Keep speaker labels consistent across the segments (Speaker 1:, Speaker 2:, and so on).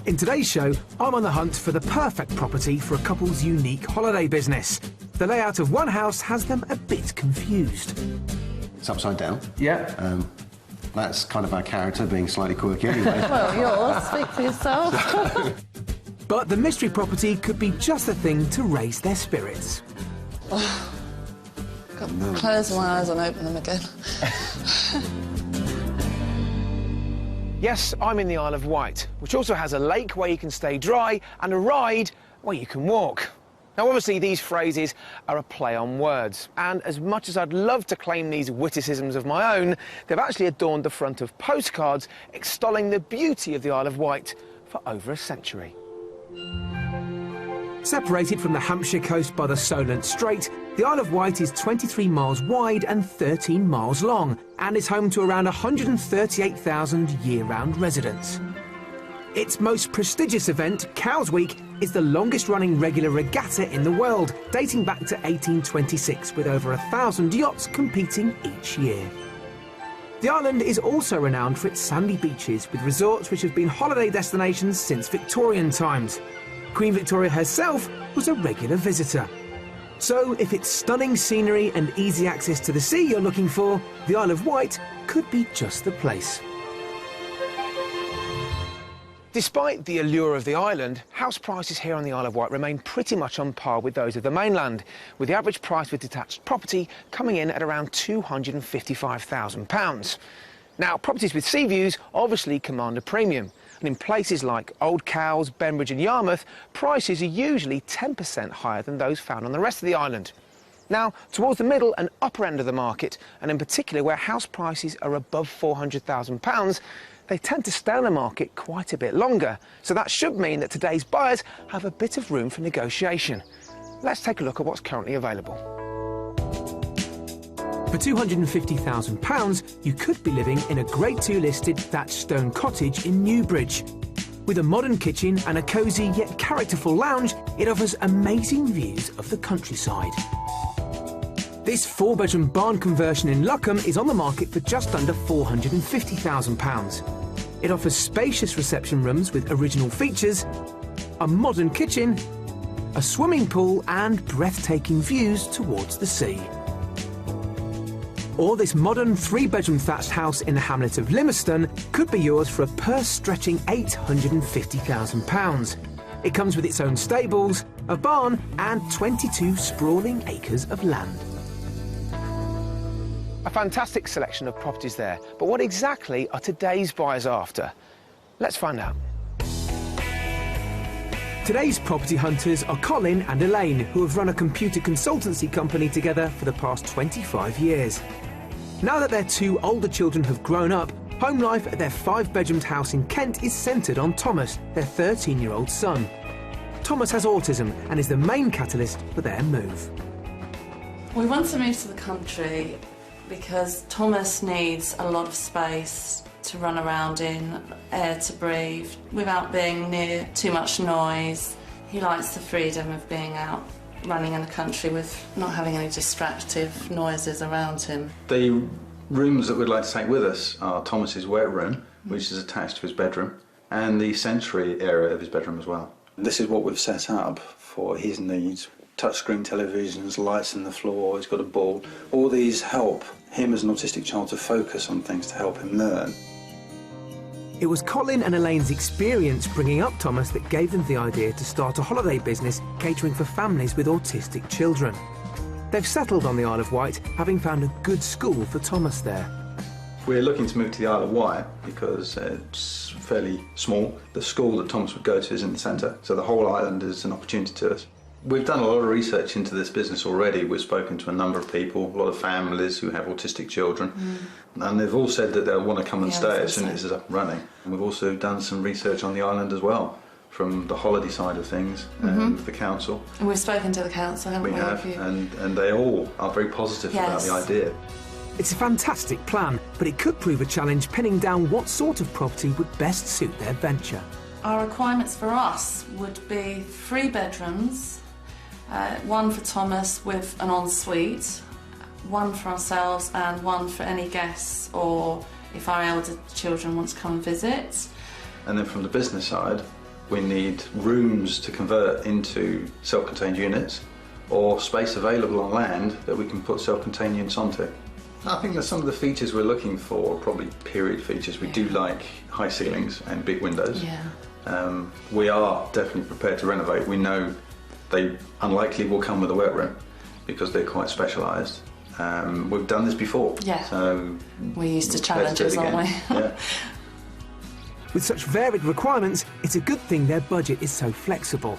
Speaker 1: In today's show, I'm on the hunt for the perfect property for a couple's unique holiday business. The layout of one house has them a bit confused.
Speaker 2: It's upside down.
Speaker 1: Yeah.
Speaker 2: That's kind of our character, being slightly quirky anyway.
Speaker 3: Well, yours. Speak for yourself.
Speaker 1: But the mystery property could be just the thing to raise their spirits.
Speaker 3: Close my eyes and open them again.
Speaker 4: Yes, I'm in the Isle of Wight, which also has a lake where you can stay dry and a ride where you can walk. Now, obviously, these phrases are a play on words, and as much as I'd love to claim these witticisms of my own, they've actually adorned the front of postcards extolling the beauty of the Isle of Wight for over a century.
Speaker 1: Separated from the Hampshire coast by the Solent Strait, the Isle of Wight is 23 miles wide and 13 miles long, and is home to around 138,000 year-round residents. Its most prestigious event, Cows Week, is the longest-running regular regatta in the world, dating back to 1826, with over 1,000 yachts competing each year. The island is also renowned for its sandy beaches, with resorts which have been holiday destinations since Victorian times. Queen Victoria herself was a regular visitor. So, if it's stunning scenery and easy access to the sea you're looking for, the Isle of Wight could be just the place.
Speaker 4: Despite the allure of the island, house prices here on the Isle of Wight remain pretty much on par with those of the mainland, with the average price for detached property coming in at around £255,000. Now, properties with sea views obviously command a premium, and in places like Old Cowes, Bembridge and Yarmouth, prices are usually 10% higher than those found on the rest of the island. Now, towards the middle and upper end of the market, and in particular where house prices are above £400,000, they tend to stay on the market quite a bit longer, so that should mean that today's buyers have a bit of room for negotiation. Let's take a look at what's currently available.
Speaker 1: For £250,000, you could be living in a Grade 2 listed thatched stone cottage in Newbridge. With a modern kitchen and a cosy yet characterful lounge, it offers amazing views of the countryside. This 4-bedroom barn conversion in Luckham is on the market for just under £450,000. It offers spacious reception rooms with original features, a modern kitchen, a swimming pool and breathtaking views towards the sea. Or this modern 3-bedroom thatched house in the hamlet of Limerston could be yours for a purse-stretching £850,000. It comes with its own stables, a barn and 22 sprawling acres of land.
Speaker 4: A fantastic selection of properties there, but what exactly are today's buyers after? Let's find out.
Speaker 1: Today's property hunters are Colin and Elaine, who have run a computer consultancy company together for the past 25 years. Now that their 2 older children have grown up, home life at their 5-bedroomed house in Kent is centred on Thomas, their 13-year-old son. Thomas has autism and is the main catalyst for their move.
Speaker 3: We want to move to the country because Thomas needs a lot of space to run around in, air to breathe, without being near too much noise. He likes the freedom of being out running in the country with not having any distractive noises around him.
Speaker 5: The rooms that we'd like to take with us are Thomas's wet room, which is attached to his bedroom, and the sensory area of his bedroom as well. This is what we've set up for his needs. Touchscreen televisions, lights in the floor, he's got a ball. All these help him as an autistic child to focus on things to help him learn.
Speaker 1: It was Colin and Elaine's experience bringing up Thomas that gave them the idea to start a holiday business catering for families with autistic children. They've settled on the Isle of Wight, having found a good school for Thomas there.
Speaker 5: We're looking to move to the Isle of Wight because it's fairly small. The school that Thomas would go to is in the centre, so the whole island is an opportunity to us. We've done a lot of research into this business already. We've spoken to a number of people, a lot of families who have autistic children, and they've all said that they'll want to come and stay as soon as it's up and running. And we've also done some research on the island as well, from the holiday side of things and the council.
Speaker 3: And we've spoken to the council, haven't we?
Speaker 5: We have, and they all are very positive about the idea.
Speaker 1: It's a fantastic plan, but it could prove a challenge pinning down what sort of property would best suit their venture.
Speaker 3: Our requirements for us would be 3 bedrooms, 1 for Thomas with an ensuite, 1 for ourselves and 1 for any guests or if our elder children want to come and visit.
Speaker 5: And then from the business side, We need rooms to convert into self-contained units, or space available on land that we can put self-contained units onto. I think that some of the features we're looking for are probably period features. We do like high ceilings and big windows.
Speaker 3: Yeah.
Speaker 5: We are definitely prepared to renovate. We know they unlikely will come with a wet room because they're quite specialised. We've done this before.
Speaker 3: Yeah.
Speaker 5: So
Speaker 3: We're used to
Speaker 5: prepared do it
Speaker 3: challenges, aren't we?
Speaker 5: again. Yeah.
Speaker 1: With such varied requirements, it's a good thing their budget is so flexible.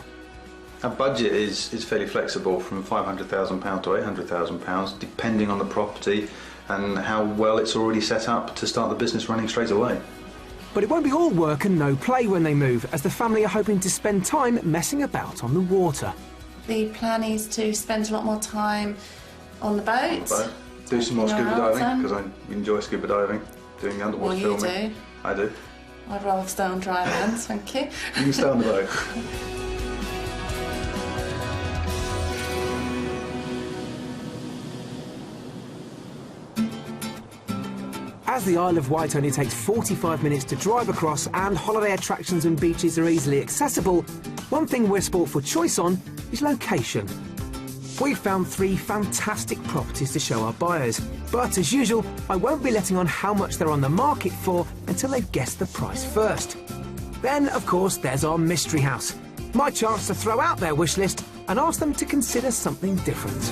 Speaker 5: Our budget is fairly flexible, from £500,000 to £800,000, depending on the property and how well it's already set up to start the business running straight away.
Speaker 1: But it won't be all work and no play when they move, as the family are hoping to spend time messing about on the water.
Speaker 3: The plan is to spend a lot more time on the boat.
Speaker 5: But do some more
Speaker 3: You know,
Speaker 5: scuba diving,
Speaker 3: Alton?
Speaker 5: because I enjoy scuba diving, doing the underwater
Speaker 3: Well, you
Speaker 5: filming.
Speaker 3: do.
Speaker 5: I do.
Speaker 3: I'd rather stay on dry land, thank you.
Speaker 5: You can stay on the boat.
Speaker 1: As the Isle of Wight only takes 45 minutes to drive across and holiday attractions and beaches are easily accessible, one thing we're sport for choice on is location. We've found 3 fantastic properties to show our buyers, but as usual, I won't be letting on how much they're on the market for until they've guessed the price first. Then, of course, there's our mystery house. My chance to throw out their wish list and ask them to consider something different.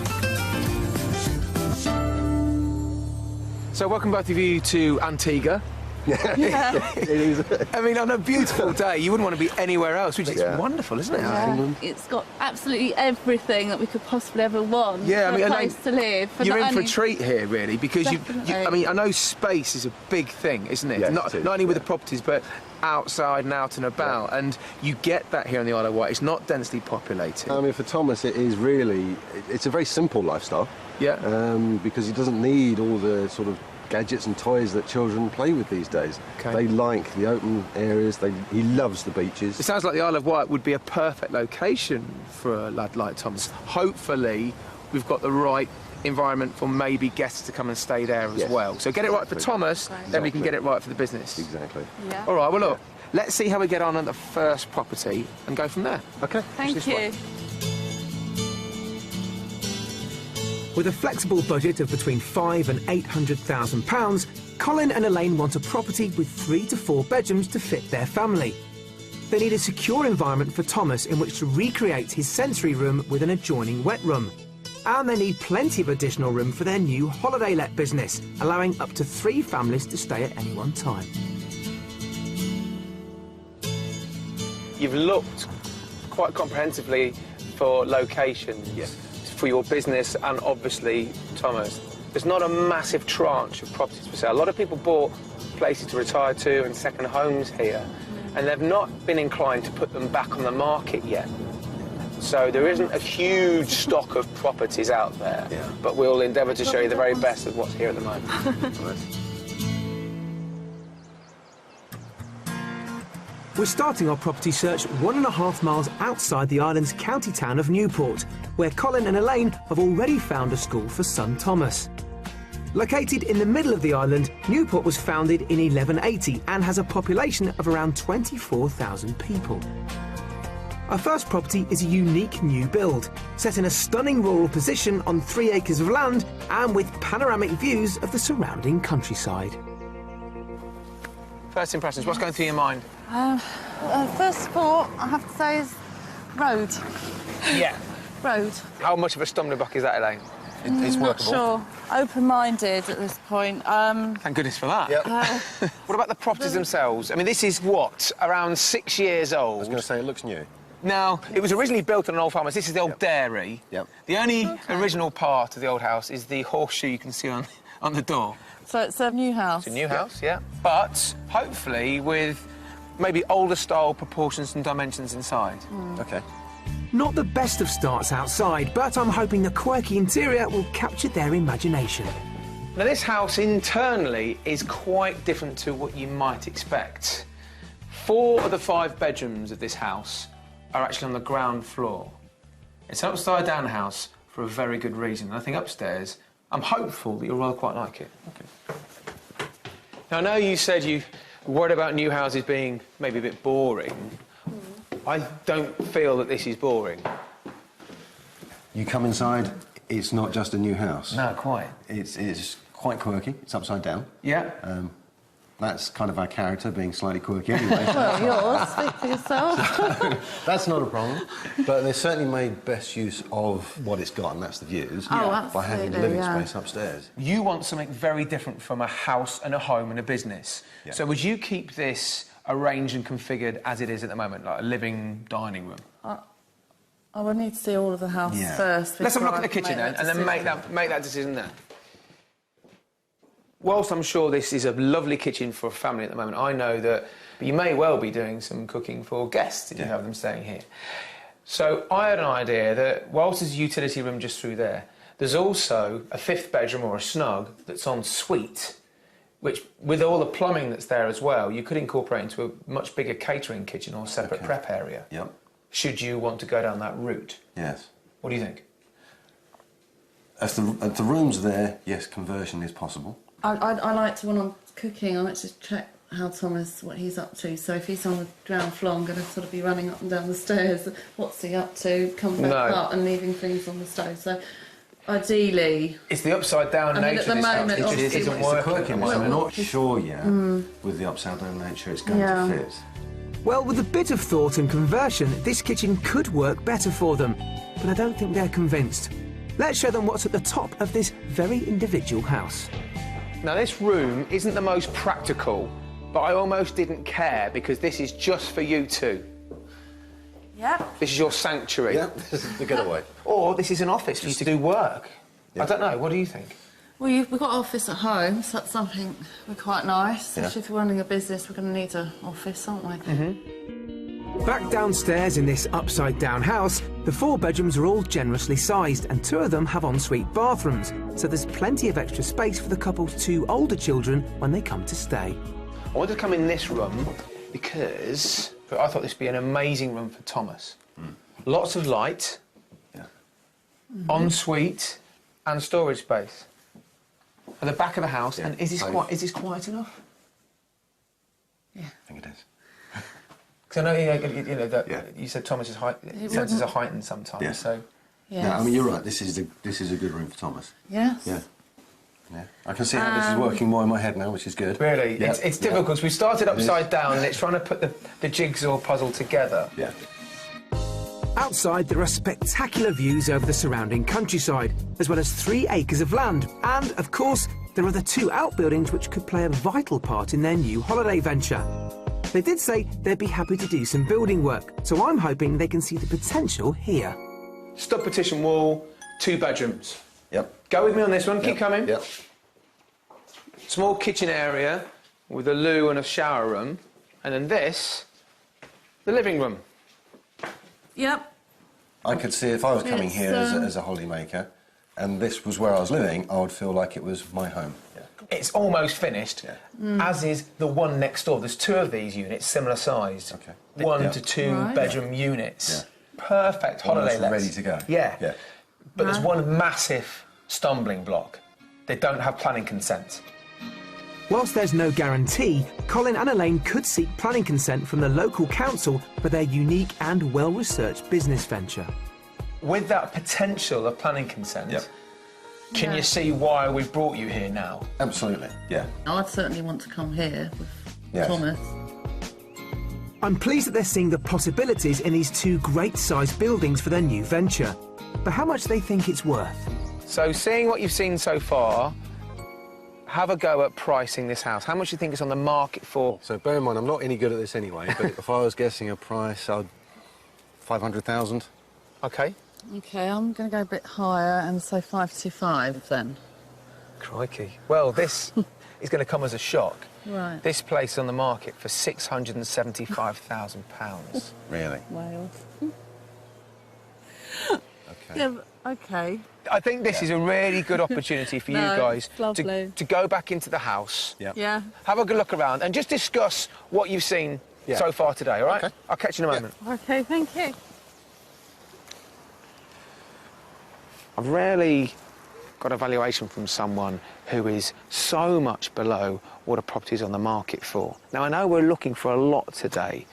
Speaker 4: So welcome both of you to Antigua.
Speaker 2: It is.
Speaker 4: I mean, on a beautiful day, you wouldn't want to be anywhere else, which is
Speaker 2: Yeah.
Speaker 4: wonderful, isn't it?
Speaker 6: Yeah. It's got absolutely everything that we could possibly ever want.
Speaker 4: Yeah, I
Speaker 6: for
Speaker 4: mean,
Speaker 6: a
Speaker 4: I know
Speaker 6: place to live.
Speaker 4: You're
Speaker 6: not
Speaker 4: in for a
Speaker 6: only-
Speaker 4: treat here, really, because I
Speaker 6: Definitely.
Speaker 4: mean, I know space is a big thing, isn't it?
Speaker 2: Yes,
Speaker 4: not
Speaker 2: it is,
Speaker 4: only with
Speaker 2: yeah.
Speaker 4: the properties, but outside and out and about. And you get that here on the Isle of Wight. It's not densely populated.
Speaker 2: I mean, for Thomas, it is really, it's a very simple lifestyle.
Speaker 4: Yeah.
Speaker 2: Because he doesn't need all the sort of gadgets and toys that children play with these days.
Speaker 4: Okay.
Speaker 2: They like the open areas. He loves the beaches.
Speaker 4: It sounds like the Isle of Wight would be a perfect location for a lad like Thomas. Hopefully, we've got the right environment for maybe guests to come and stay there as
Speaker 2: Yes,
Speaker 4: well. So get it right for
Speaker 2: exactly.
Speaker 4: Thomas, then we can get it right for the business.
Speaker 2: Exactly.
Speaker 6: Yeah.
Speaker 4: All right, well, look, let's see how we get on the first property and go from there.
Speaker 2: Okay.
Speaker 6: Thank
Speaker 4: this
Speaker 6: you.
Speaker 4: way.
Speaker 1: With a flexible budget of between £500,000 and £800,000, Colin and Elaine want a property with 3 to 4 bedrooms to fit their family. They need a secure environment for Thomas in which to recreate his sensory room with an adjoining wet room. And they need plenty of additional room for their new holiday let business, allowing up to 3 families to stay at any one time.
Speaker 4: You've looked quite comprehensively for location for your business and obviously Thomas. There's not a massive tranche of properties for sale. A lot of people bought places to retire to and second homes here, and they've not been inclined to put them back on the market yet. So there isn't a huge stock of properties out there, but we'll endeavour to show you the very best of what's here at the moment.
Speaker 1: We're starting our property search 1.5 miles outside the island's county town of Newport, where Colin and Elaine have already found a school for son Thomas. Located in the middle of the island, Newport was founded in 1180 and has a population of around 24,000 people. Our first property is a unique new build, set in a stunning rural position on 3 acres of land and with panoramic views of the surrounding countryside.
Speaker 4: First impressions, what's going through your mind?
Speaker 6: First thought, I have to say, is road.
Speaker 4: Yeah.
Speaker 6: Road.
Speaker 4: How much of a stumbling block is that, Elaine? It's
Speaker 6: Not
Speaker 4: workable.
Speaker 6: sure. Open-minded at this point.
Speaker 4: Thank goodness for that. What about the properties themselves? I mean, this is what, around 6 years
Speaker 2: I
Speaker 4: old?
Speaker 2: was going to say, it looks new.
Speaker 4: No, it was originally built on an old farmhouse. This is the old dairy.
Speaker 2: Yep.
Speaker 4: The only original part of the old house is the horseshoe you can see on the door.
Speaker 6: So it's a new house.
Speaker 4: It's a new house, yeah. But hopefully with maybe older style proportions and dimensions inside.
Speaker 2: Okay.
Speaker 1: Not the best of starts outside, but I'm hoping the quirky interior will capture their imagination.
Speaker 4: Now, this house internally is quite different to what you might expect. 4 of the 5 bedrooms of this house are actually on the ground floor. It's an upside-down house for a very good reason. I think upstairs, I'm hopeful that you'll rather quite like it. Okay. Now, I know you said you were worried about new houses being maybe a bit boring. I don't feel that this is boring.
Speaker 2: You come inside, it's not just a new house.
Speaker 4: No, quite.
Speaker 2: It's quite quirky. It's upside down.
Speaker 4: Yeah.
Speaker 2: That's kind of our character, being slightly quirky anyway.
Speaker 6: Well, yours, speak for yourself.
Speaker 2: That's not a problem. But they certainly made best use of what it's got, and that's the views,
Speaker 6: Oh,
Speaker 2: by having the
Speaker 6: absolutely,
Speaker 2: living
Speaker 6: yeah.
Speaker 2: space upstairs.
Speaker 4: You want something very different from a house and a home and a business.
Speaker 2: Yeah.
Speaker 4: So would you keep this arranged and configured as it is at the moment, like a living dining room?
Speaker 6: I would need to see all of the house
Speaker 2: Yeah.
Speaker 6: first.
Speaker 4: Let's have a look
Speaker 6: before
Speaker 4: at the
Speaker 6: I can
Speaker 4: kitchen then,
Speaker 6: make
Speaker 4: and then
Speaker 6: decision.
Speaker 4: make that decision there. Whilst I'm sure this is a lovely kitchen for a family at the moment, I know that you may well be doing some cooking for guests if you have them staying here. So I had an idea that whilst there's a utility room just through there, there's also a 5th bedroom or a snug that's en suite, which, with all the plumbing that's there as well, you could incorporate into a much bigger catering kitchen or separate prep area.
Speaker 2: Yep.
Speaker 4: Should you want to go down that route.
Speaker 2: Yes.
Speaker 4: What do you think?
Speaker 2: If the room's there, yes, conversion is possible.
Speaker 6: I like to, when I'm cooking, I like to check how Thomas, what he's up to. So if he's on the ground floor, I'm going to sort of be running up and down the stairs. What's he up to? Coming back up and leaving things on the stove. So ideally...
Speaker 4: It's the upside-down nature
Speaker 6: at the
Speaker 4: of this
Speaker 6: moment,
Speaker 4: house.
Speaker 6: obviously,
Speaker 4: It isn't
Speaker 2: It's the
Speaker 4: working.
Speaker 2: quirky one. We're not sure yet with the upside-down nature it's going to fit.
Speaker 1: Well, with a bit of thought and conversion, this kitchen could work better for them, but I don't think they're convinced. Let's show them what's at the top of this very individual house.
Speaker 4: Now, this room isn't the most practical, but I almost didn't care because this is just for you two.
Speaker 6: Yep.
Speaker 4: This is your sanctuary.
Speaker 2: Yeah, this is the getaway.
Speaker 4: Or this is an office for you to do work.
Speaker 2: Yeah.
Speaker 4: I don't know, what do you think?
Speaker 6: Well, we've got office at home, so that's something we're quite nice. Especially if we're running a business, we're going to need an office, aren't we?
Speaker 1: Back downstairs in this upside-down house, the 4 bedrooms are all generously sized, and 2 of them have ensuite bathrooms, so there's plenty of extra space for the couple's 2 older children when they come to stay.
Speaker 4: I wanted to come in this room because I thought this would be an amazing room for Thomas. Lots of light, ensuite, and storage space. At the back of the house, and is this quiet enough?
Speaker 6: Yeah.
Speaker 2: I think it is.
Speaker 4: Because I know that you said Thomas's senses are heightened sometimes.
Speaker 2: Yeah.
Speaker 4: So
Speaker 6: Yes.
Speaker 2: Yeah, I mean, you're right. This is a good room for Thomas.
Speaker 6: Yes.
Speaker 2: Yeah. Yeah. I can see how this is working more in my head now, which is good.
Speaker 4: really,
Speaker 2: Yeah.
Speaker 4: it's difficult because we started upside down, and it's trying to put the jigsaw puzzle together.
Speaker 2: Yeah.
Speaker 1: Outside, there are spectacular views over the surrounding countryside, as well as 3 acres of land. And, of course, there are the 2 outbuildings which could play a vital part in their new holiday venture. They did say they'd be happy to do some building work, so I'm hoping they can see the potential here.
Speaker 4: Stud partition wall, 2 bedrooms.
Speaker 2: Yep.
Speaker 4: Go with me on this one, keep coming.
Speaker 2: Yep.
Speaker 4: Small kitchen area with a loo and a shower room. And then this, the living room.
Speaker 6: Yep.
Speaker 2: I could see if I was coming
Speaker 6: It's,
Speaker 2: here as a holidaymaker, and this was where I was living, I would feel like it was my home. Yeah.
Speaker 4: It's almost finished, as is the one next door. There's 2 of these units, similar sized.
Speaker 2: Okay.
Speaker 4: 1 to 2
Speaker 6: Right.
Speaker 4: bedroom units.
Speaker 2: Yeah.
Speaker 4: Perfect holiday
Speaker 2: Almost
Speaker 4: lets.
Speaker 2: ready to go.
Speaker 4: Yeah.
Speaker 2: Yeah.
Speaker 4: But there's one massive stumbling block. They don't have planning consent.
Speaker 1: Whilst there's no guarantee, Colin and Elaine could seek planning consent from the local council for their unique and well-researched business venture.
Speaker 4: With that potential of planning consent,
Speaker 2: Yep.
Speaker 4: can you see why we've brought you here now?
Speaker 2: Absolutely. Yeah.
Speaker 6: I'd certainly want to come here with
Speaker 2: Yes.
Speaker 6: Thomas.
Speaker 1: I'm pleased that they're seeing the possibilities in these 2 great-sized buildings for their new venture. But how much they think it's worth?
Speaker 4: So, seeing what you've seen so far, have a go at pricing this house. How much do you think it's on the market for?
Speaker 2: So bear in mind, I'm not any good at this anyway, but if I was guessing a price, I'd 500,000.
Speaker 4: OK.
Speaker 6: OK, I'm going to go a bit higher and say 525 then.
Speaker 4: Crikey. Well, this is going to come as a shock.
Speaker 6: Right.
Speaker 4: This place is on the market for £675,000.
Speaker 2: Really?
Speaker 6: Wales.
Speaker 2: Okay.
Speaker 6: Yeah, OK.
Speaker 4: I think this is a really good opportunity for you
Speaker 6: No,
Speaker 4: guys
Speaker 6: it's lovely.
Speaker 4: to go back into the house,
Speaker 6: Yeah.
Speaker 4: have a good look around, and just discuss what you've seen so far today, all right?
Speaker 2: Okay.
Speaker 4: I'll catch you in a moment.
Speaker 6: OK, thank you.
Speaker 4: I've rarely got a valuation from someone who is so much below what a property is on the market for. Now, I know we're looking for a lot today,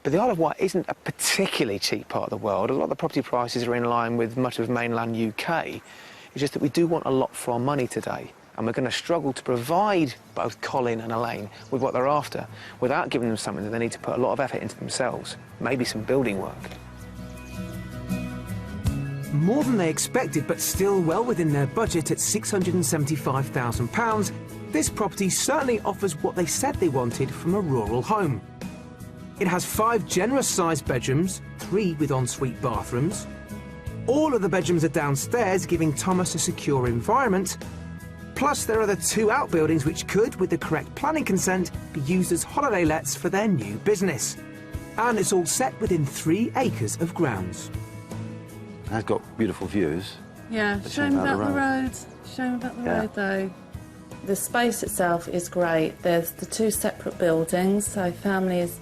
Speaker 4: But the Isle of Wight isn't a particularly cheap part of the world. A lot of the property prices are in line with much of mainland UK. It's just that we do want a lot for our money today, and we're going to struggle to provide both Colin and Elaine with what they're after without giving them something that they need to put a lot of effort into themselves, maybe some building work.
Speaker 1: More than they expected, but still well within their budget at £675,000, this property certainly offers what they said they wanted from a rural home. It has 5 generous-sized bedrooms, 3 with ensuite bathrooms. All of the bedrooms are downstairs, giving Thomas a secure environment. Plus, there are the 2 outbuildings which could, with the correct planning consent, be used as holiday lets for their new business. And it's all set within 3 acres of grounds.
Speaker 2: It has got beautiful views.
Speaker 6: Yeah, show me about the road. Show me about the road, though. The space itself is great. There's the 2 separate buildings, so families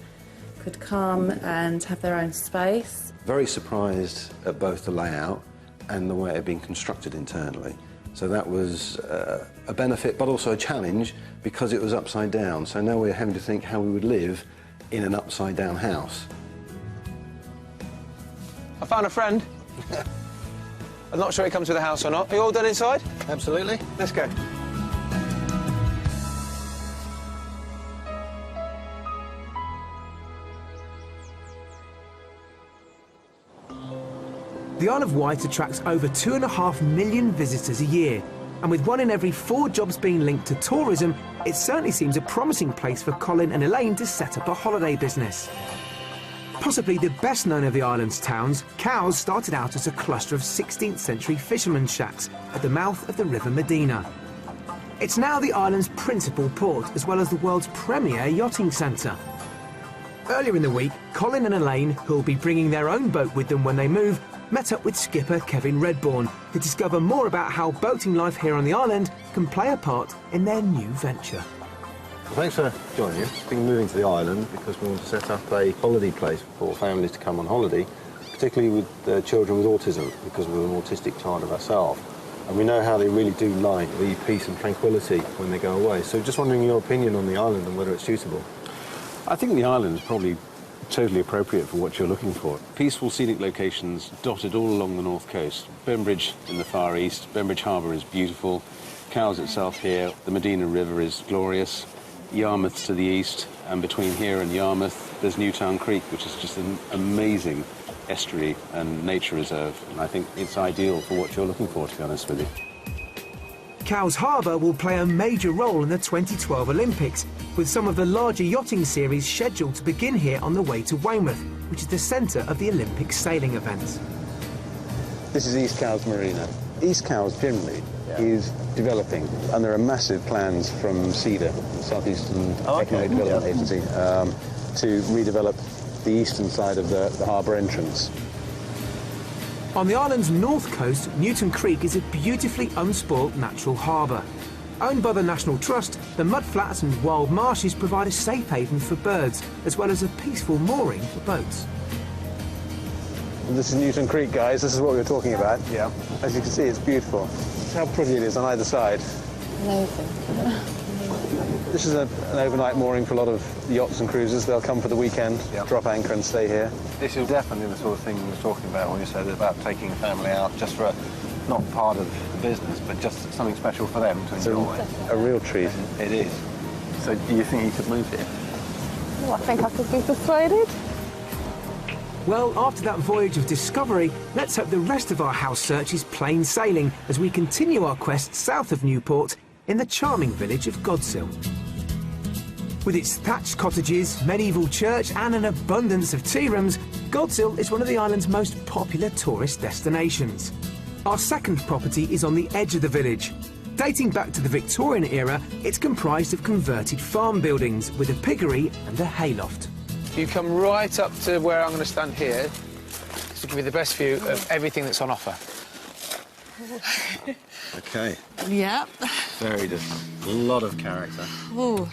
Speaker 6: could come and have their own space.
Speaker 2: Very surprised at both the layout and the way it had been constructed internally. So that was a benefit, but also a challenge because it was upside down. So now we're having to think how we would live in an upside down house.
Speaker 4: I found a friend. I'm not sure he comes with a house or not. Are you all done inside?
Speaker 2: Absolutely.
Speaker 4: Let's go.
Speaker 1: The Isle of Wight attracts over 2.5 million visitors a year, and with 1 in every 4 jobs being linked to tourism, it certainly seems a promising place for Colin and Elaine to set up a holiday business. Possibly the best known of the island's towns, Cowes started out as a cluster of 16th century fishermen's shacks at the mouth of the River Medina. It's now the island's principal port, as well as the world's premier yachting centre. Earlier in the week, Colin and Elaine, who'll be bringing their own boat with them when they move, met up with skipper Kevin Redbourne to discover more about how boating life here on the island can play a part in their new venture.
Speaker 2: Thanks for joining us. We've been moving to the island because we want to set up a holiday place for families to come on holiday, particularly with children with autism, because we're an autistic child of ourselves. And we know how they really do like the peace and tranquility when they go away. So just wondering your opinion on the island and whether it's suitable.
Speaker 7: I think the island is probably totally appropriate for what you're looking for. Peaceful scenic locations dotted all along the north coast. Bembridge in the far east, Bembridge Harbour is beautiful, Cowes itself here, the Medina River is glorious, Yarmouth to the east, and between here and Yarmouth there's Newtown Creek, which is just an amazing estuary and nature reserve, and I think it's ideal for what you're looking for, to be honest with you.
Speaker 1: Cowes Harbour will play a major role in the 2012 Olympics, with some of the larger yachting series scheduled to begin here on the way to Weymouth, which is the centre of the Olympic sailing events.
Speaker 8: This is East Cowes Marina. East Cowes generally is developing, and there are massive plans from CEDA, South Eastern Economic Development Agency, to redevelop the eastern side of the harbour entrance.
Speaker 1: On the island's north coast, Newton Creek is a beautifully unspoilt natural harbour. Owned by the National Trust, the mudflats and wild marshes provide a safe haven for birds, as well as a peaceful mooring for boats.
Speaker 8: This is Newton Creek, guys. This is what we were talking about. Yeah. As you can see, it's beautiful. Look how pretty it is on either side.
Speaker 6: Amazing.
Speaker 8: This is an overnight mooring for a lot of yachts and cruisers. They'll come for the weekend, drop anchor and stay here.
Speaker 2: This is definitely the sort of thing we were talking about when you said about taking a family out just for not part of the business, but just something special for them to enjoy.
Speaker 8: A real treat.
Speaker 2: It is. So do you think you could move here?
Speaker 6: Well, I think I could be persuaded.
Speaker 1: Well, after that voyage of discovery, let's hope the rest of our house search is plain sailing as we continue our quest south of Newport in the charming village of Godsill. With its thatched cottages, medieval church and an abundance of tea rooms, Godsill is one of the island's most popular tourist destinations. Our second property is on the edge of the village. Dating back to the Victorian era, it's comprised of converted farm buildings with a piggery and a hayloft.
Speaker 4: You come right up to where I'm going to stand here to give you the best view of everything that's on offer.
Speaker 2: Okay.
Speaker 6: Yeah.
Speaker 2: Very different. A lot of character.
Speaker 6: Ooh.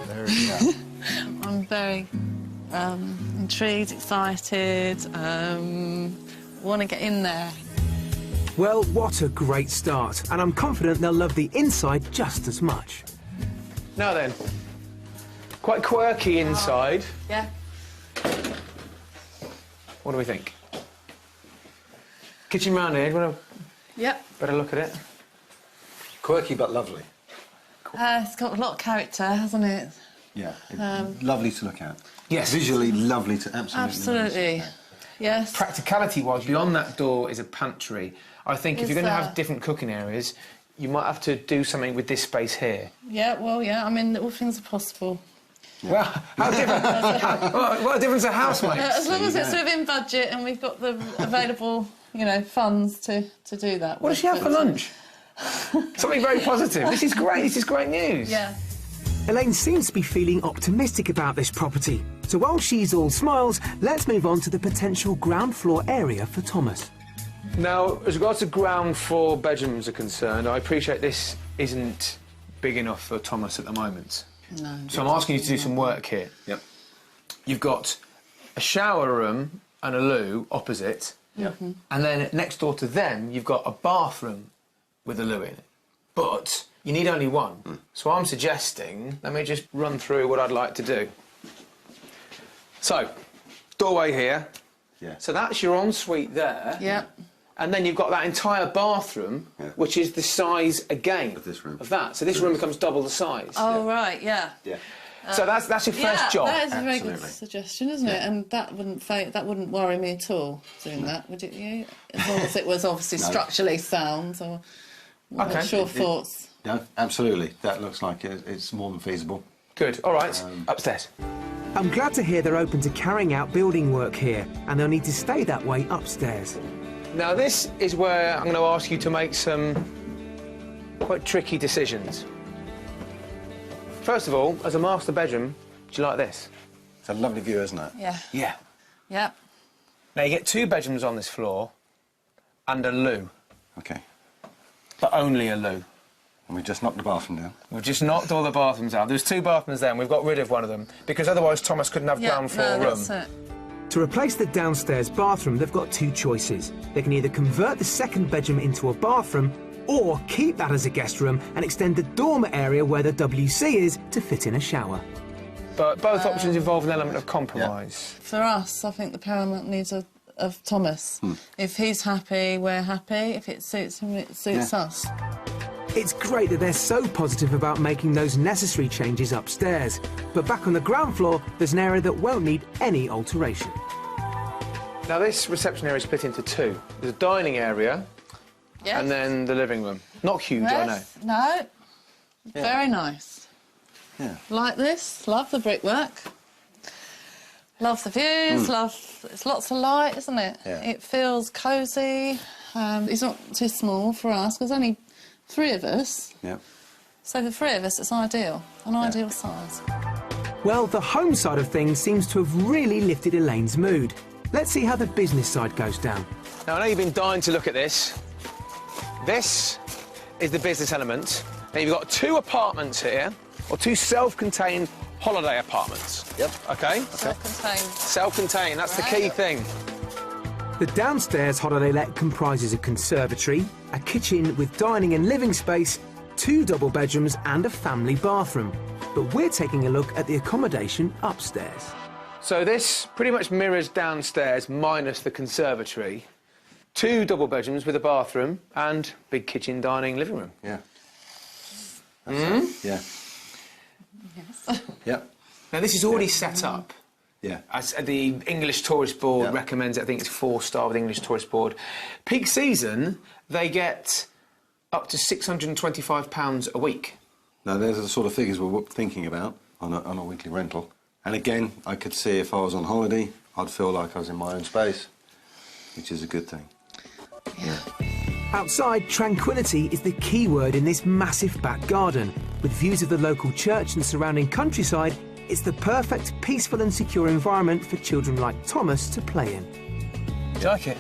Speaker 2: Very,
Speaker 6: I'm very intrigued, excited, want to get in there.
Speaker 1: Well, what a great start, and I'm confident they'll love the inside just as much.
Speaker 4: Now then, quite quirky inside.
Speaker 6: Yeah.
Speaker 4: What do we think? Kitchen round here, do you want to
Speaker 6: Yep.
Speaker 4: better look at it?
Speaker 2: Quirky but lovely.
Speaker 6: It's got a lot of character, hasn't it?
Speaker 2: Yeah, lovely to look at.
Speaker 4: Yes.
Speaker 2: Visually lovely to absolutely.
Speaker 6: Yes.
Speaker 4: Practicality-wise, beyond that door is a pantry. I think if
Speaker 6: Is
Speaker 4: you're going to
Speaker 6: there?
Speaker 4: have different cooking areas, you might have to do something with this space here.
Speaker 6: Yeah, well, yeah, I mean, all things are possible.
Speaker 4: Well, how different? what a difference a house makes.
Speaker 6: As long as it's within budget and we've got the available, you know, funds to do that.
Speaker 4: What does she have for lunch? Something very positive. This is great. This is great news.
Speaker 6: Yeah.
Speaker 1: Elaine seems to be feeling optimistic about this property. So while she's all smiles, let's move on to the potential ground floor area for Thomas.
Speaker 4: Now, as regards to ground floor bedrooms are concerned, I appreciate this isn't big enough for Thomas at the moment.
Speaker 6: No.
Speaker 4: So I'm asking you to do some work here.
Speaker 2: Yep.
Speaker 4: You've got a shower room and a loo opposite.
Speaker 2: Yep.
Speaker 4: And then next door to them, you've got a bathroom with a loo in it. But you need only one. So I'm suggesting, let me just run through what I'd like to do. So, doorway here.
Speaker 2: Yeah.
Speaker 4: So that's your ensuite there.
Speaker 6: Yeah.
Speaker 4: And then you've got that entire bathroom, which is the size, again,
Speaker 2: Of this room.
Speaker 4: of that. So this room becomes double the size.
Speaker 6: Oh, right, yeah.
Speaker 2: Yeah.
Speaker 4: So that's your first job.
Speaker 6: That is a very good
Speaker 2: Absolutely.
Speaker 6: suggestion, isn't it? And that wouldn't worry me at all, doing that, would it? You? As long as it was obviously structurally sound, or
Speaker 4: Okay.
Speaker 6: what's your thoughts?
Speaker 2: No, absolutely. That looks like it's more than feasible.
Speaker 4: Good. All right. Upstairs.
Speaker 1: I'm glad to hear they're open to carrying out building work here, and they'll need to stay that way upstairs.
Speaker 4: Now, this is where I'm going to ask you to make some quite tricky decisions. First of all, as a master bedroom, do you like this?
Speaker 2: It's a lovely view, isn't it?
Speaker 6: Yeah.
Speaker 4: Yeah.
Speaker 6: Yeah.
Speaker 4: Now, you get 2 bedrooms on this floor and a loo,
Speaker 2: Okay.
Speaker 4: but only a loo.
Speaker 2: And we just knocked the bathroom down.
Speaker 4: We've just knocked all the bathrooms out. There's 2 bathrooms there, and we've got rid of one of them, because otherwise Thomas couldn't have ground floor room.
Speaker 6: That's it.
Speaker 1: To replace the downstairs bathroom, they've got 2 choices. They can either convert the second bedroom into a bathroom, or keep that as a guest room and extend the dormer area where the WC is to fit in a shower.
Speaker 4: But both options involve an element of compromise.
Speaker 6: For us, I think the paramount needs of Thomas. If he's happy, we're happy. If it suits him, it suits us.
Speaker 1: It's great that they're so positive about making those necessary changes upstairs. But back on the ground floor, there's an area that won't need any alteration.
Speaker 4: Now, this reception area is split into 2. There's a dining area,
Speaker 6: Yes.
Speaker 4: and then the living room. Not huge, I know.
Speaker 6: Yes. No. Very nice.
Speaker 2: Yeah.
Speaker 6: Like this. Love the brickwork. Love the views. It's lots of light, isn't it?
Speaker 2: Yeah.
Speaker 6: It feels cosy. It's not too small for us. There's only 3 of us.
Speaker 2: Yeah.
Speaker 6: So for 3 of us, it's ideal. An ideal size.
Speaker 1: Well, the home side of things seems to have really lifted Elaine's mood. Let's see how the business side goes down.
Speaker 4: Now, I know you've been dying to look at this. This is the business element. Now, you've got 2 apartments here, or 2 self-contained holiday apartments.
Speaker 2: Yep.
Speaker 4: OK?
Speaker 6: Self-contained.
Speaker 4: Self-contained, that's the key thing.
Speaker 1: The downstairs holiday let comprises a conservatory, a kitchen with dining and living space, 2 double bedrooms and a family bathroom. But we're taking a look at the accommodation upstairs.
Speaker 4: So this pretty much mirrors downstairs minus the conservatory. 2 double bedrooms with a bathroom and big kitchen, dining, living room.
Speaker 2: Yeah. That's it. Yeah.
Speaker 6: Yes.
Speaker 2: Yep.
Speaker 4: Now, this is already set up.
Speaker 2: Yeah.
Speaker 4: As the English Tourist Board
Speaker 2: Yeah.
Speaker 4: recommends it. I think it's 4-star with the English Tourist Board. Peak season, they get up to £625 a week.
Speaker 2: Now, there's the sort of figures we're thinking about on a weekly rental. And again, I could see if I was on holiday, I'd feel like I was in my own space, which is a good thing.
Speaker 1: Outside, tranquility is the key word in this massive back garden. With views of the local church and surrounding countryside, it's the perfect, peaceful and secure environment for children like Thomas to play in.
Speaker 4: Do you like it?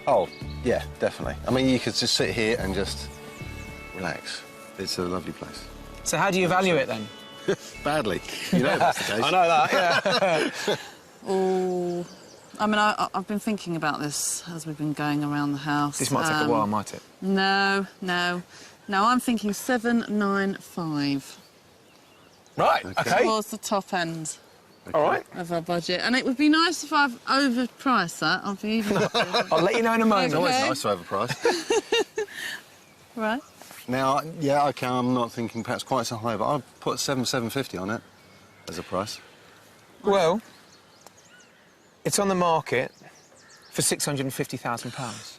Speaker 2: Oh, yeah, definitely. I mean, you could just sit here and just relax. It's a lovely place.
Speaker 4: So how do you value it, then?
Speaker 2: Badly. You know that's the case.
Speaker 4: I know that, yeah.
Speaker 6: Oh, I mean, I've been thinking about this as we've been going around the house.
Speaker 4: This might take a while, might it?
Speaker 6: No. I'm thinking 795.
Speaker 4: Right, OK.
Speaker 6: Towards the top end.
Speaker 4: All right.
Speaker 6: Of our budget. And it would be nice if I've overpriced that. I'll be even happier.
Speaker 4: I'll let you know in a moment.
Speaker 2: It's always nice to overprice.
Speaker 6: Right.
Speaker 2: Now, yeah, OK, I'm not thinking perhaps quite so high, but I'll put $750 on it as a price.
Speaker 4: Well, it's on the market for £650,000.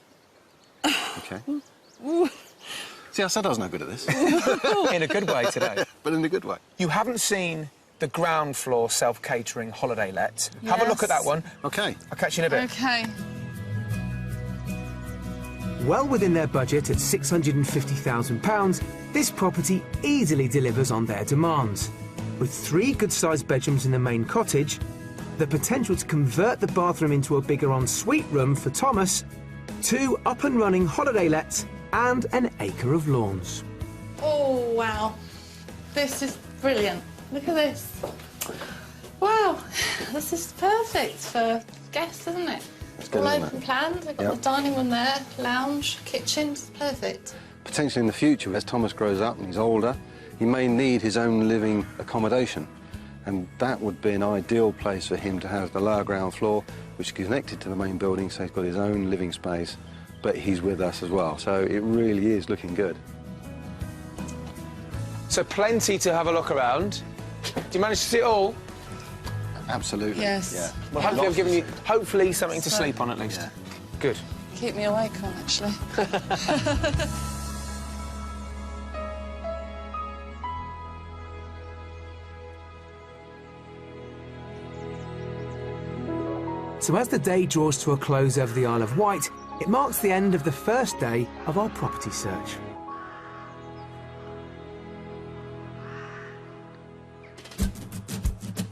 Speaker 2: OK. See, I said I was no good at this.
Speaker 4: In a good way today.
Speaker 2: But in a good way.
Speaker 4: You haven't seen the ground floor self-catering holiday let. Have a look at that one.
Speaker 2: OK.
Speaker 4: I'll catch you in a bit.
Speaker 6: OK.
Speaker 1: Well within their budget at £650,000, this property easily delivers on their demands. With 3 good-sized bedrooms in the main cottage, the potential to convert the bathroom into a bigger ensuite room for Thomas, 2 up-and-running holiday lets, and an acre of lawns.
Speaker 6: Oh, wow. This is brilliant. Look at this. Wow. This is perfect for guests, isn't it?
Speaker 2: It's good,
Speaker 6: all
Speaker 2: isn't
Speaker 6: open
Speaker 2: it?
Speaker 6: planned. They've got the dining room there, lounge, kitchen. It's perfect.
Speaker 2: Potentially in the future, as Thomas grows up and he's older, he may need his own living accommodation. And that would be an ideal place for him to have the lower ground floor, which is connected to the main building, so he's got his own living space, but he's with us as well. So it really is looking good.
Speaker 4: So plenty to have a look around. Do you manage to see it all?
Speaker 2: Absolutely.
Speaker 6: Yes.
Speaker 2: Yeah.
Speaker 4: Well, hopefully I've given you, hopefully, something to sleep on at least.
Speaker 2: Yeah.
Speaker 4: Good.
Speaker 6: Keep me awake on, actually.
Speaker 1: So as the day draws to a close over the Isle of Wight, it marks the end of the first day of our property search.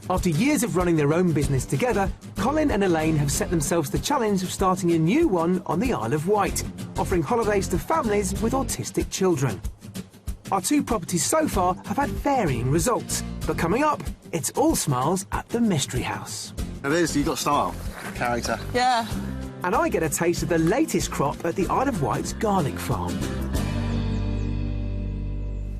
Speaker 1: After years of running their own business together, Colin and Elaine have set themselves the challenge of starting a new one on the Isle of Wight, offering holidays to families with autistic children. Our 2 properties so far have had varying results, but coming up, it's all smiles at the Mystery House.
Speaker 2: Now there's, you've got style, character.
Speaker 6: Yeah.
Speaker 1: And I get a taste of the latest crop at the Isle of Wight's garlic farm.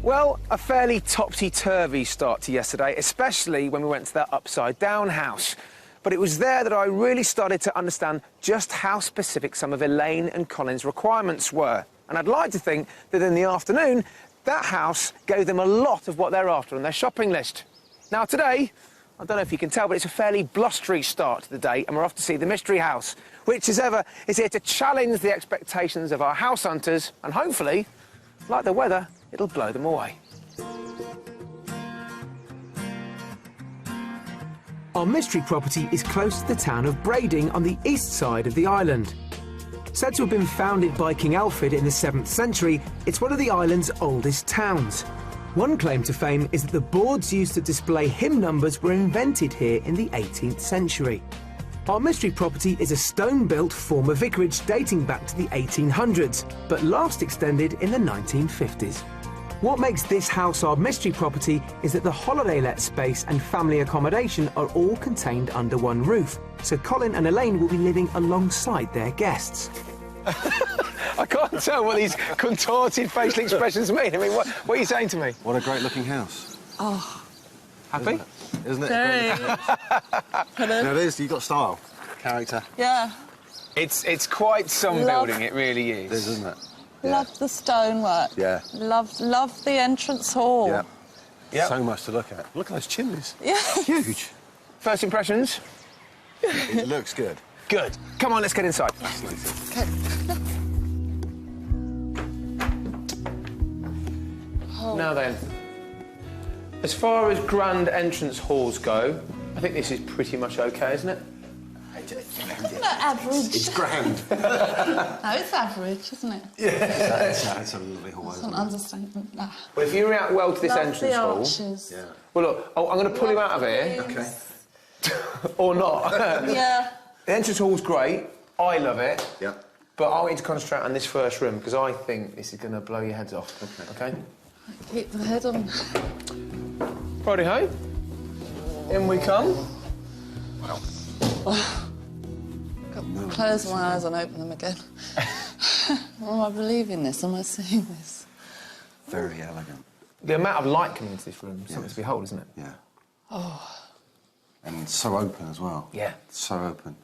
Speaker 4: Well, a fairly topsy-turvy start to yesterday, especially when we went to that upside-down house. But it was there that I really started to understand just how specific some of Elaine and Colin's requirements were. And I'd like to think that in the afternoon, that house gave them a lot of what they're after on their shopping list. Now, today, I don't know if you can tell, but it's a fairly blustery start to the day, and we're off to see the Mystery House, which, as ever, is here to challenge the expectations of our house hunters, and hopefully, like the weather, it'll blow them away.
Speaker 1: Our mystery property is close to the town of Brading on the east side of the island. Said to have been founded by King Alfred in the 7th century, it's one of the island's oldest towns. One claim to fame is that the boards used to display hymn numbers were invented here in the 18th century. Our mystery property is a stone-built former vicarage dating back to the 1800s, but last extended in the 1950s. What makes this house our mystery property is that the holiday let space and family accommodation are all contained under one roof, so Colin and Elaine will be living alongside their guests.
Speaker 4: I can't tell what these contorted facial expressions mean. I mean, what are you saying to me?
Speaker 2: What a great looking house.
Speaker 6: Oh.
Speaker 4: Happy?
Speaker 2: Isn't it?
Speaker 6: Very.
Speaker 2: Now there's, you've got style, character.
Speaker 6: Yeah.
Speaker 4: It's quite some building, it really is.
Speaker 2: It is, isn't it? Yeah.
Speaker 6: Love the stonework.
Speaker 2: Yeah.
Speaker 6: Love the entrance hall.
Speaker 2: Yeah.
Speaker 4: Yep.
Speaker 2: So much to look at. Look at those chimneys.
Speaker 6: Yeah.
Speaker 2: Huge.
Speaker 4: First impressions?
Speaker 2: It looks good.
Speaker 4: Good. Come on, let's get inside.
Speaker 6: Okay.
Speaker 4: Now then, as far as grand entrance halls go, I think this is pretty much OK, isn't it?
Speaker 6: Isn't that average?
Speaker 2: It's grand.
Speaker 6: No, it's average, isn't it?
Speaker 2: Yeah. It's a lovely hall,
Speaker 6: It's
Speaker 2: isn't
Speaker 6: an
Speaker 2: it?
Speaker 6: understatement. Nah.
Speaker 4: Well, if you react well to this
Speaker 6: Love
Speaker 4: entrance
Speaker 6: the
Speaker 4: hall...
Speaker 6: arches.
Speaker 2: Yeah.
Speaker 4: Well, look, I'm going to pull you out of here.
Speaker 2: Okay.
Speaker 4: Or not.
Speaker 6: Yeah.
Speaker 4: The entrance hall's great. I love it.
Speaker 2: Yeah.
Speaker 4: But I want you to concentrate on this first room, because I think this is going to blow your heads off. OK?
Speaker 6: Keep the head on.
Speaker 4: Righty-ho. In we come.
Speaker 2: Wow.
Speaker 6: Close my eyes and open them again. Am I believing this? Am I seeing this?
Speaker 2: Very elegant.
Speaker 4: The amount of light coming into this room is something to behold, isn't it?
Speaker 2: Yeah.
Speaker 6: Oh,
Speaker 2: And so open as well.
Speaker 4: Yeah.
Speaker 2: So open.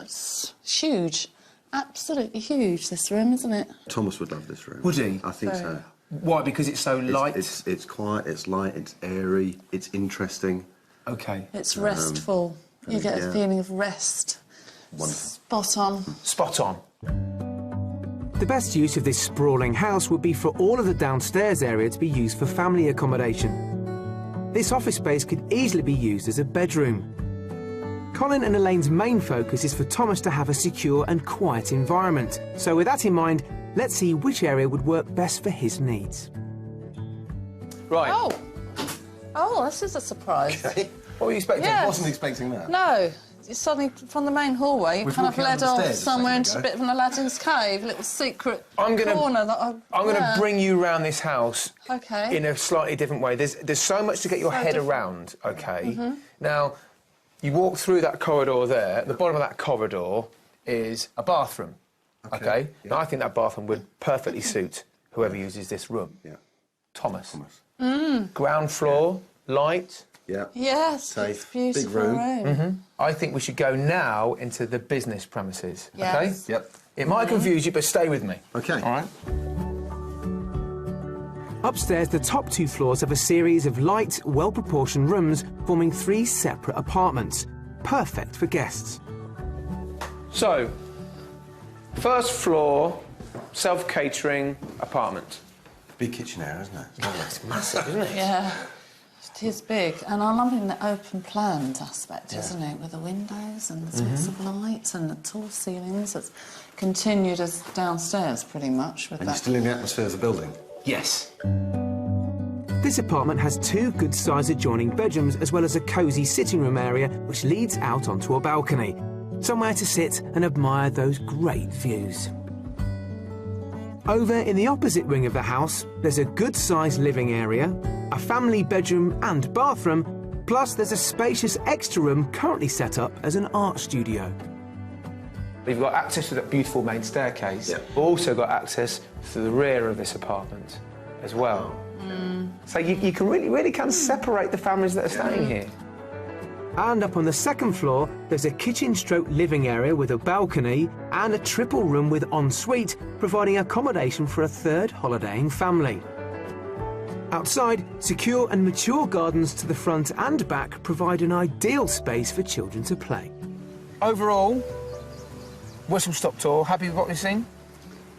Speaker 6: It's huge. Absolutely huge, this room, isn't it?
Speaker 2: Thomas would love this room.
Speaker 4: Would he?
Speaker 2: I think so.
Speaker 4: Why? Because it's so light?
Speaker 2: It's quiet, it's light, it's airy, it's interesting.
Speaker 4: OK.
Speaker 6: It's restful. You get a feeling of rest.
Speaker 2: Wonderful.
Speaker 6: Spot on.
Speaker 4: Spot on.
Speaker 1: The best use of this sprawling house would be for all of the downstairs area to be used for family accommodation. This office space could easily be used as a bedroom. Colin and Elaine's main focus is for Thomas to have a secure and quiet environment. So with that in mind, let's see which area would work best for his needs.
Speaker 4: Right.
Speaker 6: Oh, this is a surprise.
Speaker 2: Okay.
Speaker 4: What were you expecting?
Speaker 6: Yes.
Speaker 2: I wasn't expecting that.
Speaker 6: No, it's suddenly from the main hallway, you
Speaker 2: We're
Speaker 6: kind of
Speaker 2: walking
Speaker 6: led
Speaker 2: up the
Speaker 6: off
Speaker 2: stairs a
Speaker 6: somewhere
Speaker 2: second
Speaker 6: into a
Speaker 2: ago.
Speaker 6: bit of an Aladdin's cave, a little secret corner that
Speaker 4: I'm going to bring you around this house
Speaker 6: Okay.
Speaker 4: in a slightly different way. There's so much to get your head around, OK? Now, you walk through that corridor there. At the bottom of that corridor is a bathroom, OK?
Speaker 2: Yeah.
Speaker 4: Now, I think that bathroom would perfectly suit whoever uses this room.
Speaker 2: Yeah.
Speaker 4: Thomas. Ground floor, light.
Speaker 2: Yeah.
Speaker 6: Yes,
Speaker 2: Safe.
Speaker 6: it's a beautiful
Speaker 2: Big room.
Speaker 4: I think we should go now into the business premises,
Speaker 6: Yes.
Speaker 4: OK?
Speaker 2: Yep.
Speaker 4: It might confuse you, but stay with me.
Speaker 2: OK.
Speaker 4: All right?
Speaker 1: Upstairs, the top 2 floors have a series of light, well-proportioned rooms forming 3 separate apartments. Perfect for guests.
Speaker 4: So, first floor, self-catering apartment.
Speaker 2: Big kitchen area, isn't it?
Speaker 4: It's massive, isn't it?
Speaker 6: Yeah, it is big. And I'm loving the open-planned aspect, isn't it? With the windows and the sorts of lights and the tall ceilings. It's continued as downstairs, pretty much. With
Speaker 2: And
Speaker 6: that.
Speaker 2: you're still in the atmosphere of the building.
Speaker 4: Yes.
Speaker 1: This apartment has 2 good-sized adjoining bedrooms as well as a cosy sitting room area which leads out onto a balcony. Somewhere to sit and admire those great views. Over in the opposite wing of the house, there's a good-sized living area, a family bedroom and bathroom, plus there's a spacious extra room currently set up as an art studio.
Speaker 4: We've got access to that beautiful main staircase.
Speaker 2: Yeah.
Speaker 4: We've also got access to the rear of this apartment as well. So you can really can separate the families that are staying here.
Speaker 1: And up on the second floor, there's a kitchen-stroke living area with a balcony and a triple room with ensuite, providing accommodation for a third holidaying family. Outside, secure and mature gardens to the front and back provide an ideal space for children to play.
Speaker 4: Overall, whistle-stop tour. Happy with what we've seen?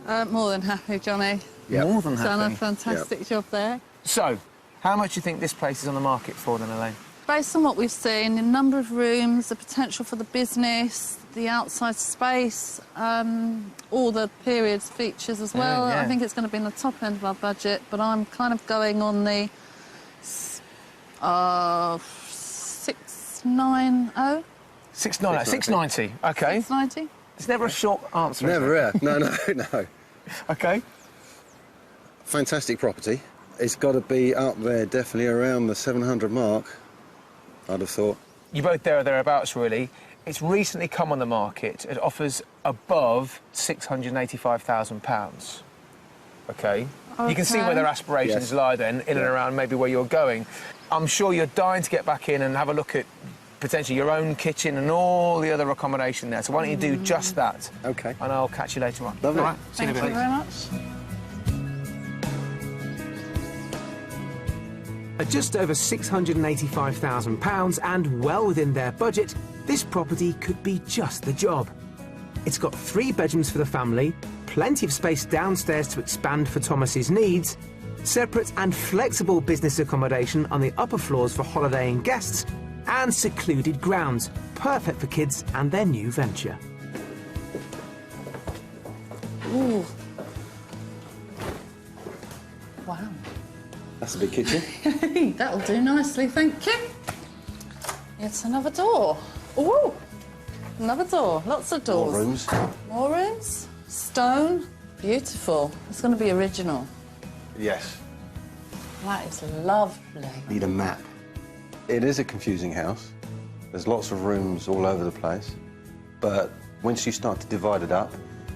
Speaker 6: More than happy, Johnny.
Speaker 2: Yep.
Speaker 4: More than
Speaker 6: Done a
Speaker 4: happy.
Speaker 6: fantastic job there.
Speaker 4: So, how much do you think this place is on the market for then, Elaine?
Speaker 6: Based on what we've seen, the number of rooms, the potential for the business, the outside space, all the periods features as well,
Speaker 4: yeah.
Speaker 6: I think it's going to be in the top end of our budget, but I'm kind of going on the 690.
Speaker 4: 690. OK.
Speaker 6: 690?
Speaker 4: It's never a short answer.
Speaker 2: Never, yeah. No, no.
Speaker 4: OK.
Speaker 2: Fantastic property. It's got to be up there, definitely around the 700 mark, I'd have thought.
Speaker 4: You're both there or thereabouts, really. It's recently come on the market. It offers above £685,000. OK? You can see where their aspirations lie then, in and around maybe where you're going. I'm sure you're dying to get back in and have a look at potentially your own kitchen and all the other accommodation there. So why don't you do just that?
Speaker 2: OK.
Speaker 4: And I'll catch you later on.
Speaker 2: Lovely.
Speaker 4: All right, see you in a
Speaker 6: Thank
Speaker 4: bit.
Speaker 6: you very much.
Speaker 1: At just over £685,000 and well within their budget, this property could be just the job. It's got 3 bedrooms for the family, plenty of space downstairs to expand for Thomas's needs, separate and flexible business accommodation on the upper floors for holidaying guests, and secluded grounds, perfect for kids and their new venture.
Speaker 6: Ooh. Wow.
Speaker 2: That's a big kitchen.
Speaker 6: That'll do nicely, thank you. It's another door. Ooh, another door. Lots of doors.
Speaker 2: More rooms.
Speaker 6: More rooms. Stone. Beautiful. It's going to be original.
Speaker 2: Yes.
Speaker 6: That is lovely.
Speaker 2: Need a map. It is a confusing house. There's lots of rooms all over the place. But once you start to divide it up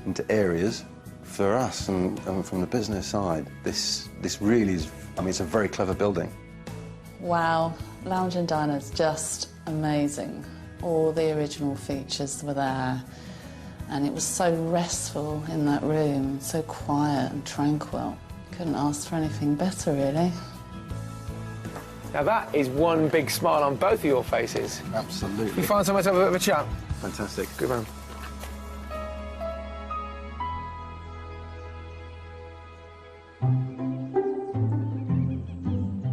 Speaker 2: into areas, for us and from the business side, this really is, I mean, it's a very clever building.
Speaker 6: Wow. Lounge and diner's just
Speaker 3: amazing. All the original features were there, and it was so restful in that room, so quiet and tranquil. Couldn't ask for anything better, really.
Speaker 4: Now that is one big smile on both of your faces.
Speaker 2: Absolutely.
Speaker 4: You find somewhere to have a bit of a chat?
Speaker 2: Fantastic.
Speaker 4: Good man.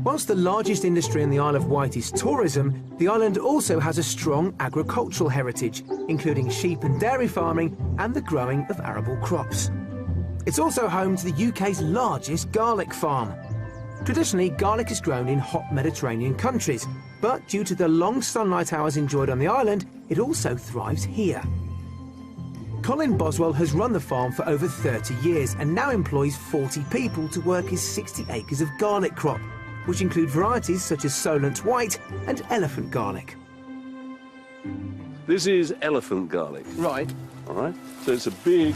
Speaker 1: Whilst the largest industry in the Isle of Wight is tourism, the island also has a strong agricultural heritage, including sheep and dairy farming and the growing of arable crops. It's also home to the UK's largest garlic farm. Traditionally, garlic is grown in hot Mediterranean countries, but due to the long sunlight hours enjoyed on the island, it also thrives here. Colin Boswell has run the farm for over 30 years and now employs 40 people to work his 60 acres of garlic crop, which include varieties such as Solent Wight and elephant garlic.
Speaker 9: This is elephant garlic.
Speaker 4: Right.
Speaker 9: All right. So it's a big.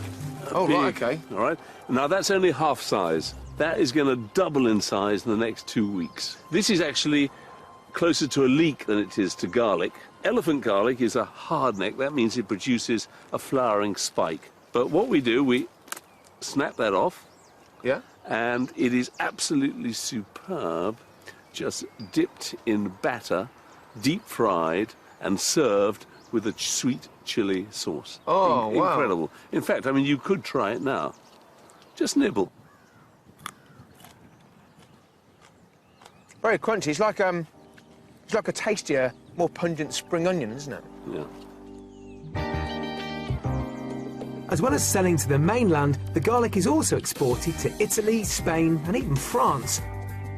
Speaker 4: Right, okay.
Speaker 9: All right. Now that's only half size. That is going to double in size in the next 2 weeks. This is actually closer to a leek than it is to garlic. Elephant garlic is a hardneck. That means it produces a flowering spike. But what we do, we snap that off.
Speaker 4: Yeah.
Speaker 9: And it is absolutely superb, just dipped in batter, deep fried, and served with a sweet chili sauce.
Speaker 4: Oh, wow.
Speaker 9: Incredible. In fact, I mean, you could try it now. Just nibble.
Speaker 4: Very crunchy. It's like a tastier, more pungent spring onion, isn't it?
Speaker 9: Yeah.
Speaker 1: As well as selling to the mainland, the garlic is also exported to Italy, Spain and even France.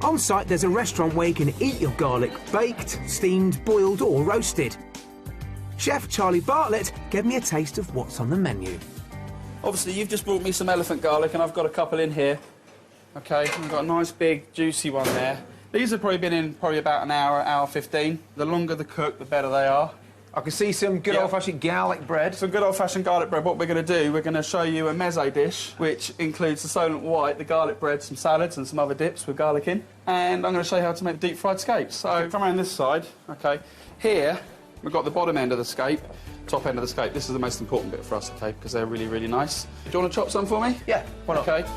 Speaker 1: On site there's a restaurant where you can eat your garlic baked, steamed, boiled or roasted. Chef Charlie Bartlett gave me a taste of what's on the menu.
Speaker 10: Obviously you've just brought me some elephant garlic and I've got a couple in here. Okay, I've got a nice big juicy one there. These have probably been in about an hour, hour 15. The longer the cook, the better they are.
Speaker 4: I can see some good old-fashioned garlic bread.
Speaker 10: Some good old-fashioned garlic bread. What we're going to do, we're going to show you a meze dish, which includes the Solent Wight, the garlic bread, some salads and some other dips with garlic in. And I'm going to show you how to make deep-fried scapes. So come around this side, OK. Here, we've got the bottom end of the scape, top end of the scape. This is the most important bit for us, OK, because they're really, really nice. Do you want to chop some for me?
Speaker 4: Yeah, why not?
Speaker 10: OK.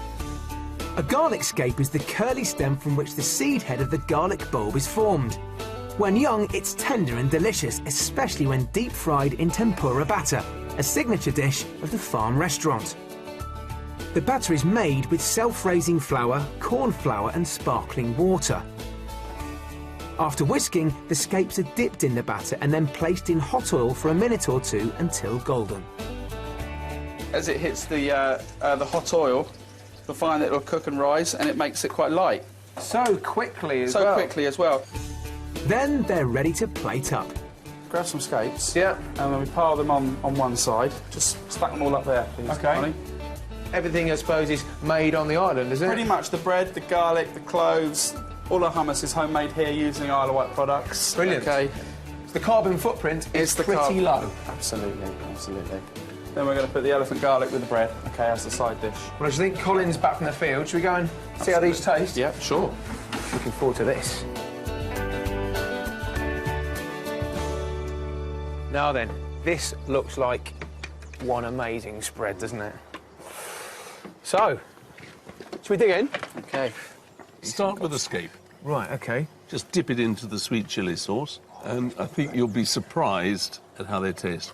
Speaker 1: A garlic scape is the curly stem from which the seed head of the garlic bulb is formed. When young, it's tender and delicious, especially when deep-fried in tempura batter, a signature dish of the farm restaurant. The batter is made with self-raising flour, corn flour and sparkling water. After whisking, the scapes are dipped in the batter and then placed in hot oil for a minute or two until golden.
Speaker 10: As it hits the hot oil, you'll find that it'll cook and rise and it makes it quite light.
Speaker 4: So quickly as well.
Speaker 1: Then they're ready to plate up.
Speaker 10: Grab some scapes.
Speaker 4: Yeah.
Speaker 10: And then we pile them on one side. Just stack them all up there, please.
Speaker 4: OK.
Speaker 10: Honey.
Speaker 4: Everything, I suppose, is made on the island, isn't it?
Speaker 10: Pretty much. The bread, the garlic, the cloves, all our hummus is homemade here using Isle of Wight products.
Speaker 4: Brilliant.
Speaker 10: OK.
Speaker 4: The carbon footprint is pretty low.
Speaker 10: Absolutely, absolutely. Then we're going to put the elephant garlic with the bread, OK, as the side dish.
Speaker 4: Well, I just think Colin's back from the field. Should we go and see how these taste?
Speaker 10: Yeah, sure.
Speaker 4: Looking forward to this. Now then, this looks like one amazing spread, doesn't it? So, should we dig in?
Speaker 10: OK.
Speaker 9: Start with a scape.
Speaker 4: Right, OK.
Speaker 9: Just dip it into the sweet chili sauce, and I think you'll be surprised at how they taste.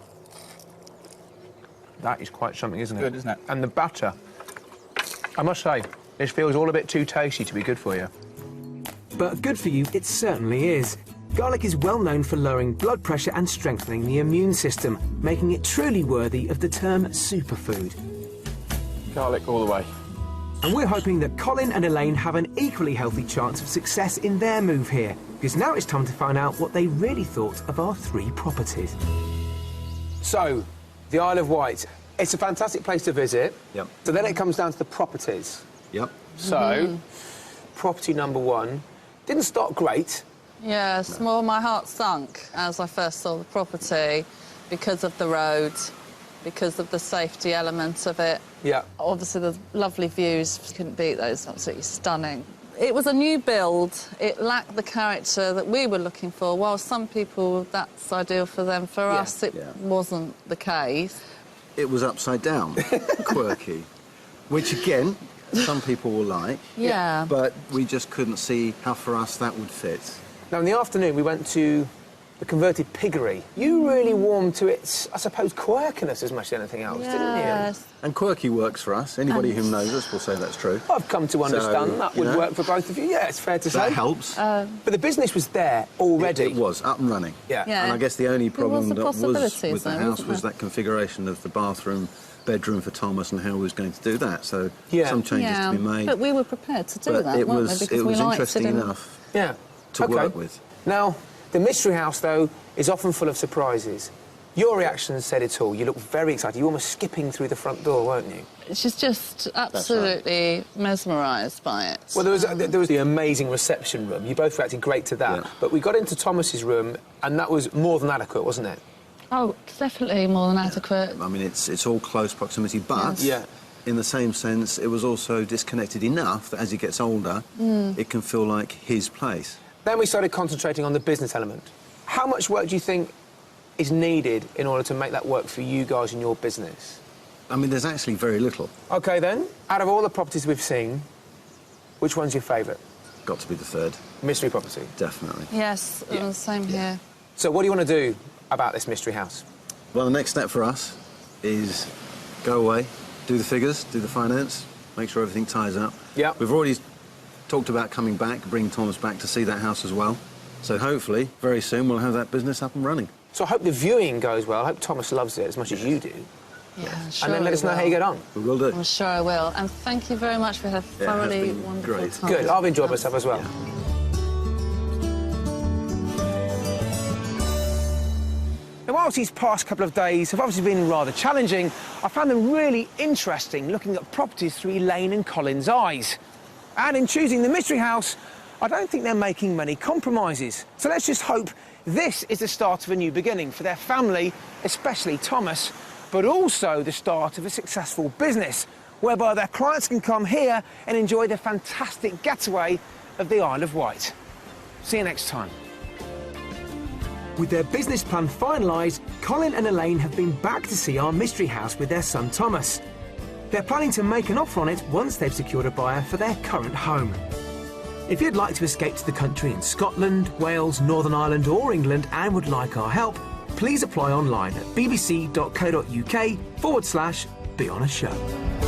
Speaker 4: That is quite something, isn't it?
Speaker 10: Good, isn't it?
Speaker 4: And the batter. I must say, this feels all a bit too tasty to be good for you.
Speaker 1: But good for you, it certainly is. Garlic is well known for lowering blood pressure and strengthening the immune system, making it truly worthy of the term superfood.
Speaker 10: Garlic all the way.
Speaker 1: And we're hoping that Colin and Elaine have an equally healthy chance of success in their move here, because now it's time to find out what they really thought of our 3 properties.
Speaker 4: So, the Isle of Wight. It's a fantastic place to visit.
Speaker 2: Yep.
Speaker 4: So then it comes down to the properties.
Speaker 2: Yep.
Speaker 4: So, property number 1 didn't start great.
Speaker 3: Yes, well, my heart sunk as I first saw the property because of the road, because of the safety element of it.
Speaker 4: Yeah.
Speaker 3: Obviously, the lovely views, couldn't beat those, absolutely stunning.
Speaker 6: It was a new build. It lacked the character that we were looking for. While some people, that's ideal for them, for us it wasn't the case.
Speaker 2: It was upside down, quirky, which again, some people will like.
Speaker 6: Yeah.
Speaker 2: But we just couldn't see how for us that would fit.
Speaker 4: Now, in the afternoon, we went to the converted piggery. You really warmed to its, I suppose, quirkiness as much as anything else, didn't you?
Speaker 2: And quirky works for us. Anybody who knows us will say that's true.
Speaker 4: I've come to understand that would work for both of you. Yeah, it's fair to say.
Speaker 2: That helps.
Speaker 4: But the business was there already.
Speaker 2: It was, up and running.
Speaker 4: Yeah.
Speaker 2: And I guess the only problem that was with the house
Speaker 6: wasn't
Speaker 2: was that configuration of the bathroom, bedroom for Thomas and how we was going to do that. So some changes to be made.
Speaker 6: But we were prepared to do
Speaker 2: but
Speaker 6: that,
Speaker 2: it
Speaker 6: weren't
Speaker 2: was,
Speaker 6: we? Because
Speaker 2: it was
Speaker 6: we liked
Speaker 2: interesting
Speaker 6: it
Speaker 2: enough
Speaker 4: to
Speaker 2: work with.
Speaker 4: Now, the mystery house, though, is often full of surprises. Your reaction said it all. You looked very excited. You were almost skipping through the front door, weren't you?
Speaker 6: She's just absolutely mesmerised by it.
Speaker 4: Well, there was the amazing reception room. You both reacted great to that. But we got into Thomas's room, and that was more than adequate, wasn't it?
Speaker 6: Oh, definitely more than adequate.
Speaker 2: I mean, it's all close proximity, but in the same sense, it was also disconnected enough that as he gets older, it can feel like his place.
Speaker 4: Then we started concentrating on the business element. How much work do you think is needed in order to make that work for you guys in your business?
Speaker 2: I mean, there's actually very little.
Speaker 4: OK, then. Out of all the properties we've seen, which one's your favourite?
Speaker 2: Got to be the third.
Speaker 4: Mystery property?
Speaker 2: Definitely.
Speaker 6: Yes, same here.
Speaker 4: So what do you want to do about this mystery house?
Speaker 2: Well, the next step for us is go away, do the figures, do the finance, make sure everything ties up.
Speaker 4: Yeah.
Speaker 2: We've already talked about coming back, bringing Thomas back to see that house as well. So hopefully, very soon, we'll have that business up and running.
Speaker 4: So I hope the viewing goes well. I hope Thomas loves it as much as you do.
Speaker 6: Yeah, sure.
Speaker 4: And then let us know how you get on.
Speaker 2: We will do.
Speaker 6: I'm sure I will. And thank you very much for a thoroughly wonderful time.
Speaker 4: Good. I've enjoyed myself as well. Now, whilst these past couple of days have obviously been rather challenging, I found them really interesting looking at properties through Elaine and Colin's eyes. And in choosing the mystery house, I don't think they're making many compromises. So let's just hope this is the start of a new beginning for their family, especially Thomas, but also the start of a successful business, whereby their clients can come here and enjoy the fantastic getaway of the Isle of Wight. See you next time.
Speaker 1: With their business plan finalised, Colin and Elaine have been back to see our mystery house with their son Thomas. They're planning to make an offer on it once they've secured a buyer for their current home. If you'd like to escape to the country in Scotland, Wales, Northern Ireland or England and would like our help, please apply online at bbc.co.uk/beonashow.